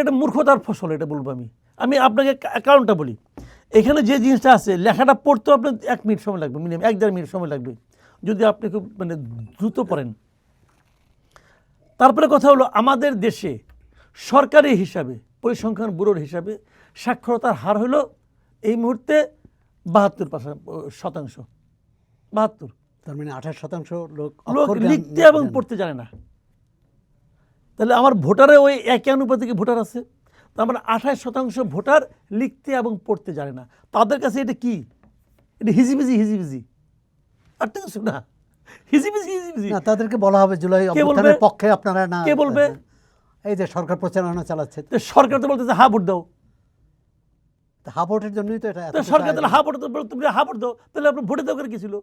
এটা একটা মূর্খতার ফসল, এটা বলবো আমি। আমি আপনাকে কারণটা বলি। এখানে যে জিনিসটা আছে, লেখাটা পড়তেও আপনার 1 মিনিট সময় লাগবে, মিনিমাম 1-1.5 মিনিট সময় লাগবে যদি আপনি খুব মানে দ্রুত পড়েন। তারপরে কথা হলো, আমাদের দেশে সরকারি হিসাবে, পরিসংখ্যান ব্যুরোর হিসাবে সাক্ষরতার হার হলো এই মুহূর্তে 72%। 72। তার মানে 28% লোক লিখতে এবং পড়তে জানে না। তাহলে আমার ভোটারে ওই একই আনুপাতিক ভোটার আছে, তো আমার 28% ভোটার লিখতে এবং পড়তে জানে না। তাদের কাছে এটা কি? এটা হিজিবিজি আর তো কিছু না, হিজিবিজি। না, তাদেরকে বলা হবে জুলাই অভ্যুত্থানের পক্ষে আপনারা না। কে বলবে? এই যে সরকার প্রচারণা চালাচ্ছে, সরকার তো বলতেছে হা ভোট দাও। হা ভোটের জন্যই তো এটা। সরকার তাহলে হা ভোট দাও, তাহলে আপনি ভোটে দাও করে কি ছিল?